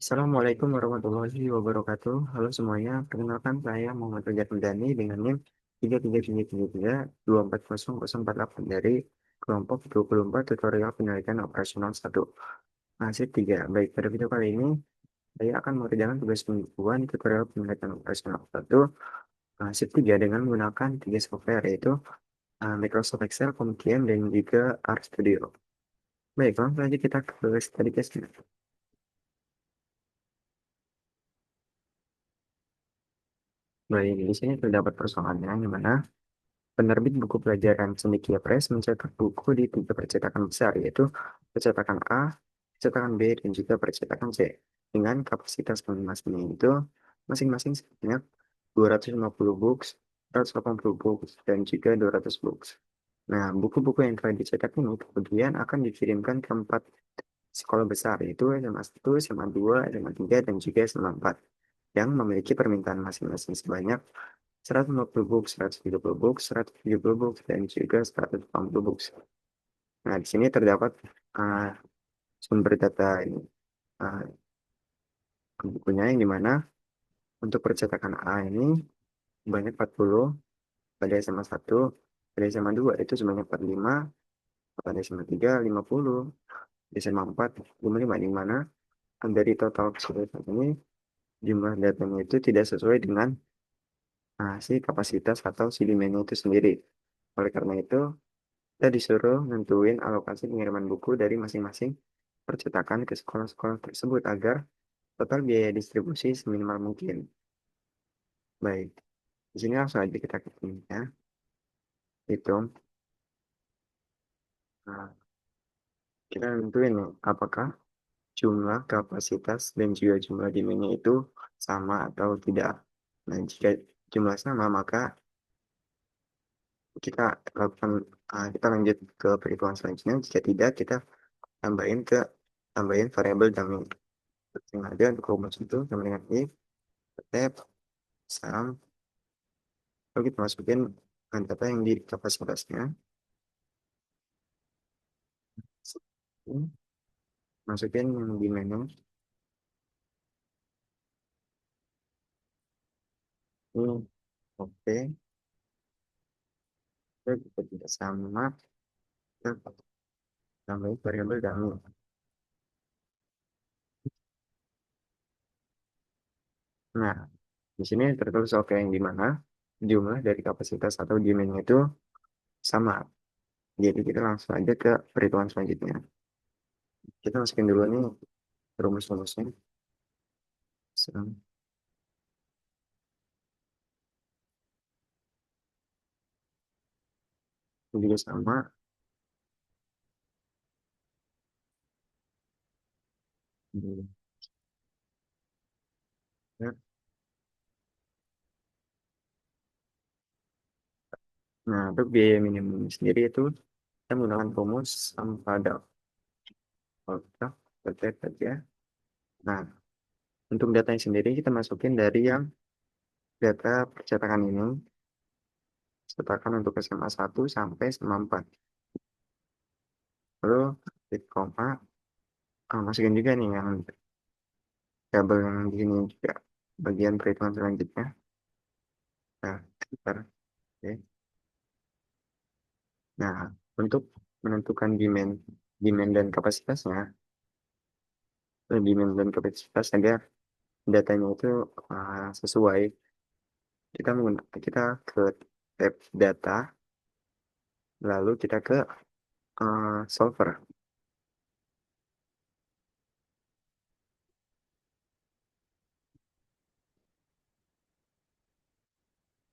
Assalamualaikum warahmatullahi wabarakatuh. Halo semuanya, perkenalkan saya Muhammad Rajat Mendani dengan NIM 33333240048 dari kelompok 24 tutorial penelitian operasional 1. Nasib 3. Baik, pada video kali ini saya akan mengerjakan tugas mingguan tutorial penelitian operasional 1 Nasib 3 dengan menggunakan 3 software yaitu Microsoft Excel, Comcam, dan juga RStudio. Baik, langsung saja kita ke study case-nya. Baik, di sini terdapat persoalannya di mana penerbit buku pelajaran Cendekia Press mencetak buku di 3 percetakan besar, yaitu percetakan A, percetakan B, dan juga percetakan C, dengan kapasitas masing-masing itu masing-masing sebanyak 250 books, 180 books, dan juga 200 books. Nah, buku-buku yang telah dicetak ini kemudian akan dikirimkan ke 4 sekolah besar, yaitu SMA 1, SMA 2, SMA 3, dan juga SMA 4, yang memiliki permintaan masing-masing sebanyak 150 books, 130 books, 170 books, dan juga 180 books. Nah, di sini terdapat uh, sumber data ini, uh, bukunya yang dimana untuk percetakan A ini banyak 40, pada SMA 1, pada SMA 2 itu sebanyak 45, pada SMA 3 50, di SMA 4 55, di mana dari total keseluruhan ini jumlah datanya itu tidak sesuai dengan si kapasitas atau si demand itu sendiri. Oleh karena itu, kita disuruh nentuin alokasi pengiriman buku dari masing-masing percetakan ke sekolah-sekolah tersebut agar total biaya distribusi seminimal mungkin. Baik, di sini langsung aja kita ketik ya. Hitung. Nah, kita nentuin nih, apakah jumlah kapasitas dan juga jumlah demand-nya itu sama atau tidak. Nah, jika jumlah sama, maka kita lakukan kita lanjut ke perhitungan selanjutnya. Jika tidak, kita tambahin variabel dummy. Yang ada untuk rumus itu sama dengan if, tab, sum, lalu kita masukin data yang di kapasitasnya, masukin yang di menu, ini oke, terus kita tidak sama, kita tambahin variabel dummy. Nah, di sini tertulis oke yang di mana jumlah dari kapasitas atau demand itu sama. Jadi kita langsung aja ke perhitungan selanjutnya. Kita masukin dulu nih rumus-rumusnya. Sum, juga sama. Nah, untuk biaya minimum sendiri itu kita menggunakan rumus sum pada oke, oke saja. Nah, untuk datanya sendiri kita masukin dari yang data percetakan ini, cetakan untuk SMA 1 sampai SMA 4. Lalu titik koma, masukin juga nih yang tabel yang di sini juga bagian perhitungan selanjutnya. Nah, sebentar. Oke. Nah, untuk menentukan demand dan kapasitasnya, demand dan kapasitas agar datanya itu sesuai, kita ke tab data, lalu kita ke solver.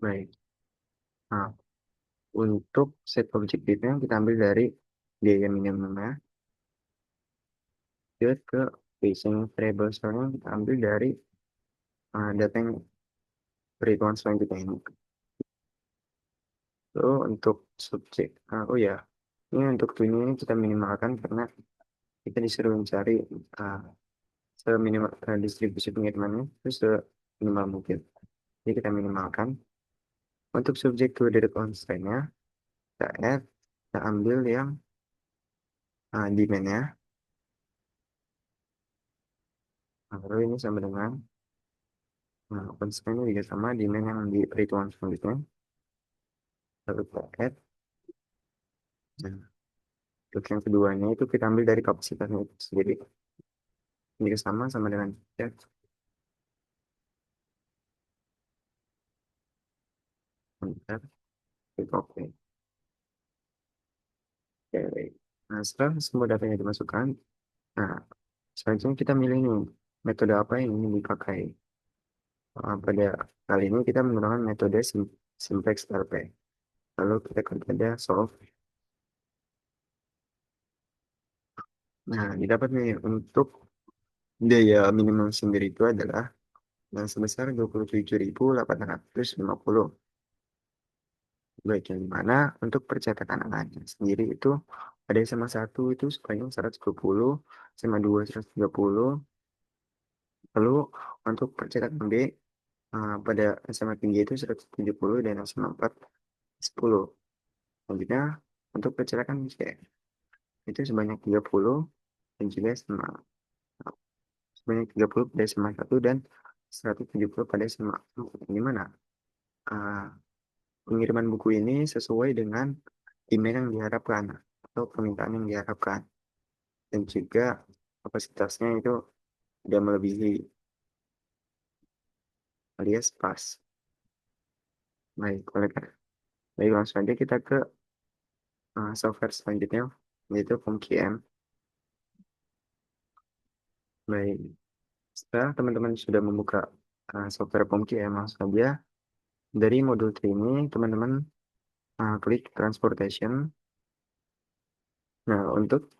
Baik. Nah, untuk set objektifnya kita ambil dari biaya minimumnya, ke facing variable soalnya kita ambil dari data yang perhitungan selanjutnya ini. Lalu untuk subjek, oh ya, ini untuk ini kita minimalkan karena kita disuruh mencari uh, seminimal distribusi pengirimannya itu seminimal mungkin. Jadi kita minimalkan. Untuk subjek to the constraint-nya, kita add, kita ambil yang demand-nya. Lalu ini sama dengan, nah, constraint juga sama, demand yang di perhitungan selanjutnya. Lalu kita add. Nah, untuk yang keduanya itu kita ambil dari kapasitasnya itu sendiri. Ini sama dengan chat. Bentar, klik oke. Oke, baik. Nah, setelah semua datanya dimasukkan, nah, selanjutnya kita milih nih, metode apa yang ingin dipakai. Pada kali ini kita menggunakan metode simplex RP. Lalu kita klik pada solve. Nah, didapat nih untuk biaya minimum sendiri itu adalah yang sebesar 27.850. Baik, yang mana untuk percetakan angkanya sendiri itu ada SMA 1 itu sebanyak 120, SMA 2 130, lalu untuk percetakan B pada SMA 3 itu 170 dan SMA 4 10. Selanjutnya untuk percetakan C itu sebanyak 30 dan juga sebanyak 30 pada SMA 1 dan 170 pada SMA 4. Di mana ah, pengiriman buku ini sesuai dengan email yang diharapkan atau permintaan yang diharapkan, dan juga kapasitasnya itu tidak melebihi alias pas. Baik, baik, langsung aja kita ke software selanjutnya, yaitu PomKM. Baik, setelah teman-teman sudah membuka software PomKM, langsung saja dari modul 3 ini teman-teman klik transportation. Nah, untuk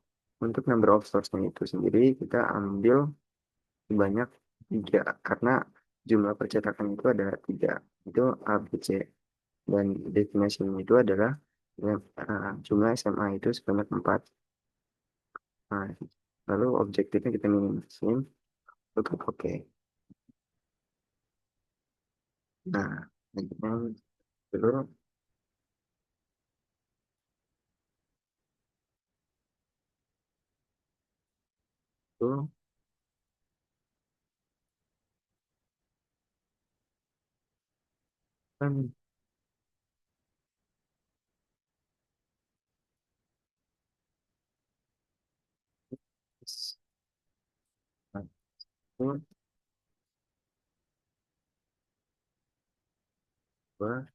number of source-nya itu sendiri kita ambil sebanyak 3 karena jumlah percetakan itu ada 3, itu A, B, C, dan destination itu adalah jumlah SMA itu sebanyak 4. Nah, lalu objektifnya kita minimisin, tutup oke. Nah, yang dulu itu kan satu, dua,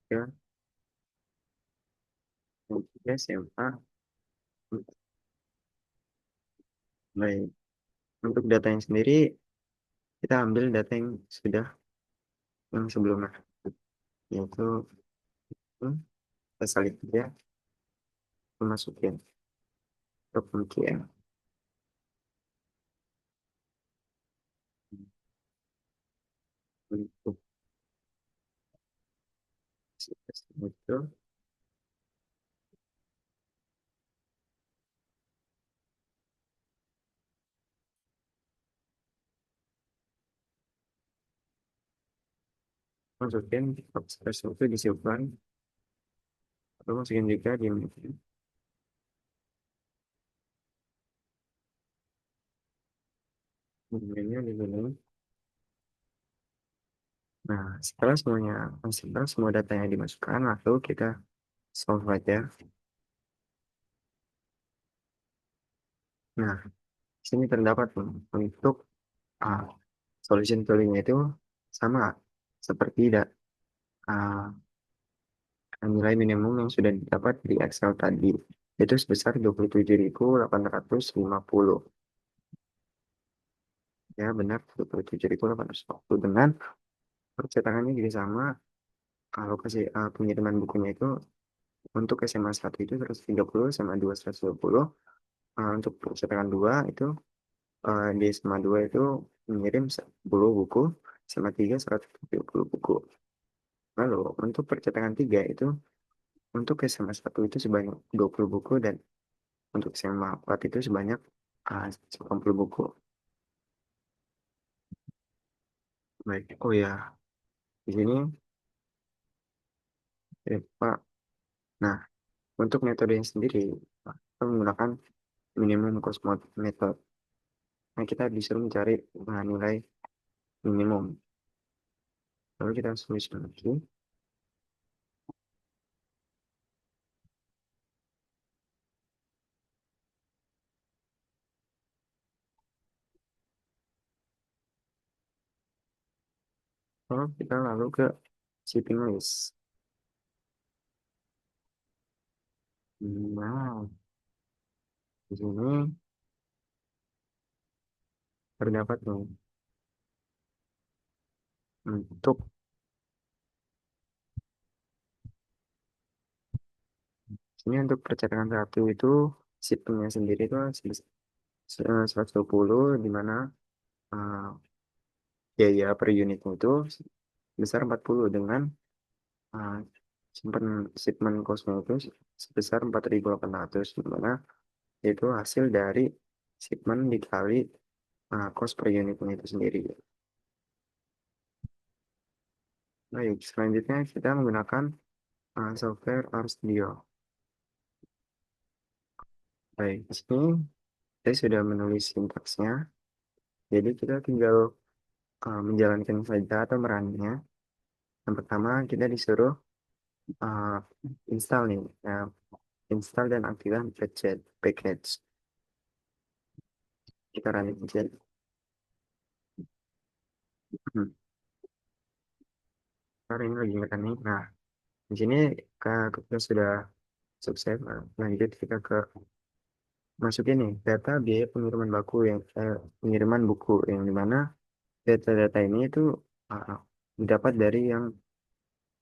tiga, tiga SMA. Baik, untuk data yang sendiri kita ambil data yang sudah yang sebelumnya, yaitu kita salin aja, masukin ke PMKM. Untuk itu masukin kapasitas itu disimpan, lalu masukin juga di menunya di sini. Nah, setelah semua datanya dimasukkan, lalu kita solve aja. Nah, di sini terdapat untuk ah, solution toolingnya itu sama seperti ah, nilai minimum yang sudah didapat di Excel tadi, itu sebesar 27.850. Ya, benar, 27.850. Dengan percetakannya juga sama. Kalau pengiriman bukunya itu untuk SMA 1 itu 130, SMA 2 120. Untuk percetakan 2 itu di SMA 2 itu mengirim 10 buku, SMA 3 170 buku. Lalu untuk percetakan 3 itu untuk SMA 1 itu sebanyak 20 buku, dan untuk SMA 4 itu sebanyak 80 buku. Baik, oh ya, di sini Pak. Nah, untuk metodenya sendiri Kita menggunakan minimum cost method. Nah, kita disuruh mencari nilai minimum. Lalu kita tulis lagi. Lalu kita lalu ke shipping list. Nah, di sini terdapat nih untuk ini untuk percetakan satu itu shippingnya sendiri itu 120, di mana eh, biaya per unitnya itu sebesar 40 dengan uh, shipment cost-nya itu sebesar 4.800, di mana itu hasil dari shipment dikali cost per unitnya itu sendiri. Baik, selanjutnya kita menggunakan software RStudio. Baik, di sini saya sudah menulis sintaksnya, jadi kita tinggal menjalankan saja atau merunnya. Yang pertama kita disuruh uh, install nih, install dan aktifkan package. Kita running aja. Hmm. Karena ini lagi running. Nah, di sini kita sudah sukses. Nah, lanjut kita ke masukin nih data biaya pengiriman pengiriman buku yang dimana data-data ini itu uh, didapat dari yang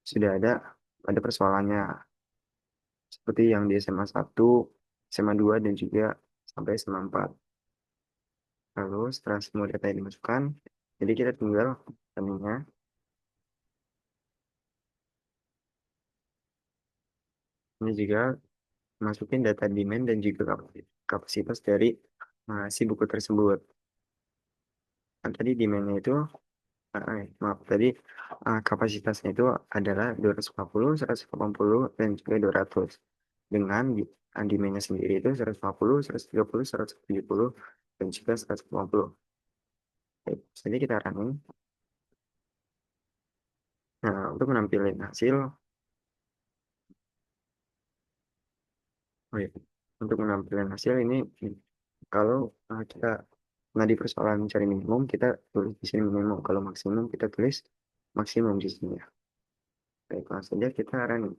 sudah ada persoalannya, seperti yang di SMA 1, SMA 2, dan juga sampai SMA 4. Lalu setelah semua data ini dimasukkan, jadi kita tinggal tadinya ini juga masukin data demand dan juga kapasitas dari si buku tersebut. Kan tadi demandnya itu, maaf, tadi kapasitasnya itu adalah 250, 180, dan juga 200. Dengan demandnya sendiri itu 150, 130, 170, dan juga 180. Oke, jadi kita running. Nah, untuk menampilkan hasil, oh ya, untuk menampilkan hasil ini, kalau kita nggak di persoalan mencari minimum, kita tulis di sini minimum. Kalau maksimum, kita tulis maksimum di sini ya. Baik, langsung saja kita running.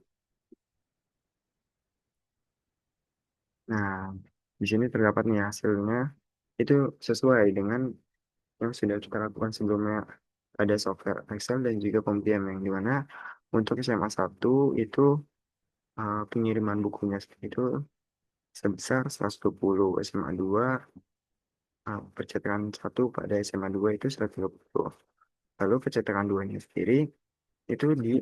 Nah, di sini terdapat nih hasilnya itu sesuai dengan yang sudah kita lakukan sebelumnya. Ada software Excel dan juga Compium, yang dimana untuk SMA 1 itu pengiriman bukunya itu sebesar 120, SMA 2 percetakan satu pada SMA 2 itu 130. Lalu percetakan 2-nya sendiri itu di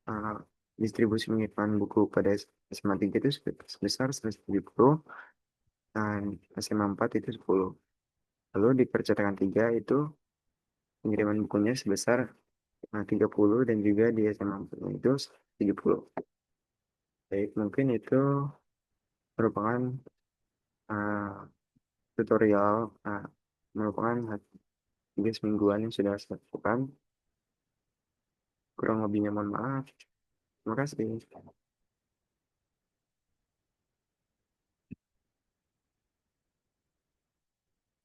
uh, distribusi pengiriman buku pada SMA 3 itu sebesar 170, dan SMA 4 itu 10. Lalu di percetakan 3 itu pengiriman bukunya sebesar 30, dan juga di SMA 4 itu 70. Baik, mungkin itu merupakan uh, tutorial, merupakan tugas mingguan yang sudah saya lakukan. Kurang lebihnya mohon maaf. Terima kasih.